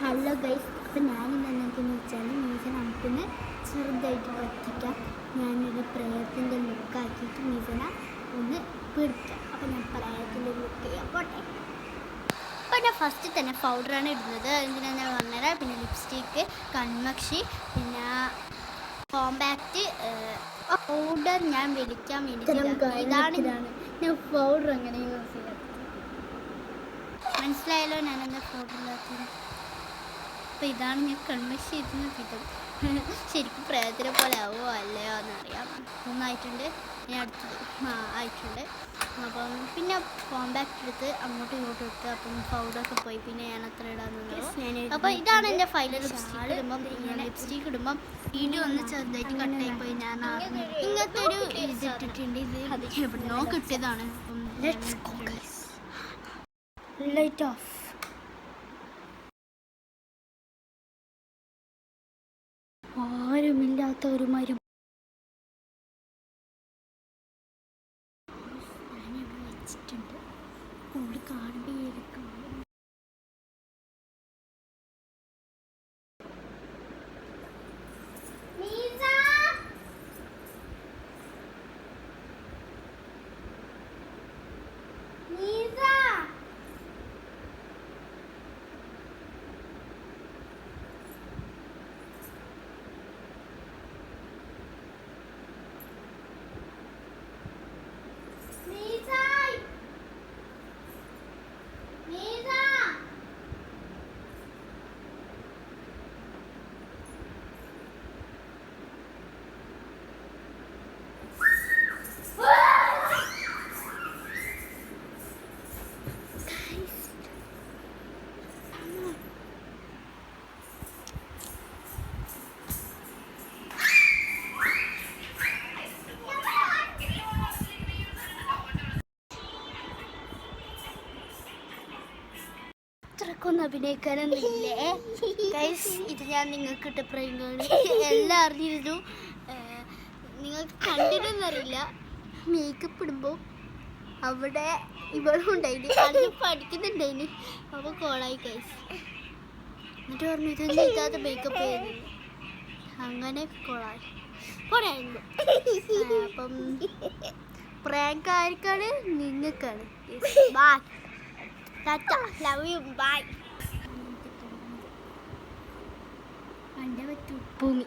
Hello guys, അപ്പോൾ ഞാനിന്ന് എന്താണെന്ന് വെച്ചാൽ മീസനെ നമുക്കൊന്ന് ചെറുതായിട്ട് പറ്റിക്കാം. ഞാനൊരു പ്രയത്തിൻ്റെ ലുക്കാക്കിയിട്ട് മീസനെ ഒന്ന് പിടിക്കാം. അപ്പോൾ ഞാൻ പ്രയത്തിൻ്റെ ലുക്ക് ചെയ്യാം പോട്ടെ. അപ്പോൾ ഞാൻ ഫസ്റ്റ് തന്നെ പൗഡറാണ് ഇടുന്നത്. എന്തിനാന്ന് പറഞ്ഞുതരാം. പിന്നെ ലിപ്സ്റ്റിക്ക്, കൺമക്ഷി, പിന്നെ കോമ്പാക്റ്റ് പൗഡർ ഞാൻ വലിക്കാൻ വേണ്ടി ഇതാണ് ഞാൻ പൗഡർ അങ്ങനെ യൂസ് ചെയ്യാം. മനസ്സിലായല്ലോ ഞാനെന്താ പൗഡർ ഇല്ലാത്തത്. അപ്പോൾ ഇതാണ് ഞാൻ കൺമഷി ചെയ്യുന്ന വിധം. ശരിക്കും പ്രേതത്തിനെ പോലെ ആവുമോ അല്ലയോ എന്നറിയാം. ഒന്നായിട്ടുണ്ട്, ഞാൻ അടുത്തത് ആയിട്ടുണ്ട്. അപ്പം പിന്നെ കോമ്പാക്റ്റ് എടുത്ത് അങ്ങോട്ടും ഇങ്ങോട്ടും ഇട്ട് അപ്പം പൗഡറൊക്കെ പോയി. പിന്നെ ഞാൻ അത്ര ഇടാന്നുള്ളൂ. അപ്പോൾ ഇതാണ് എൻ്റെ ഫൈനൽ ലിപ്സ്റ്റിക്ക് ഇടുമ്പം. ലിപ്സ്റ്റിക്ക് ഇടുമ്പം വീഡിയോ ഒന്ന് ചെറുതായിട്ട് കട്ടായി പോയി. ഞാൻ ഇങ്ങനത്തെ ഒരു ഇതിട്ടിട്ടുണ്ട്. ഇത് എവിടുന്നോ കിട്ടിയതാണ്. Light of. ആരുമില്ലാത്ത ഒരു മരം ഞാനിവിടെ വെച്ചിട്ടുണ്ട്. ഓട് കാണുമ്പോൾ ഏതൊക്കെ അത്രക്കൊന്നും അഭിനയിക്കാനൊന്നുമില്ലേ ഗൈസ്. ഇത് ഞാൻ നിങ്ങൾക്ക് ഇട്ട പ്രയോഗമാണ്. എല്ലാം അറിഞ്ഞിരുന്നു. നിങ്ങൾക്ക് കണ്ടിട്ടൊന്നറിയില്ല. മേക്കപ്പ് ഇടുമ്പോൾ അവിടെ ഇവളും ഉണ്ടായിന്, അത് പഠിക്കുന്നുണ്ടായിന്. അപ്പോൾ കോളായി ഗൈസ്. എന്നിട്ട് പറഞ്ഞു ഇതൊന്നും ഇല്ലാത്ത മേക്കപ്പ് ചെയ്യുന്നു. അങ്ങനെ കോളായി പോരായിരുന്നു. അപ്പം പ്രാങ്ക് ആർക്കാണ്? നിങ്ങൾക്കാണ്. Bye, tata, love you, bye. ഭൂമി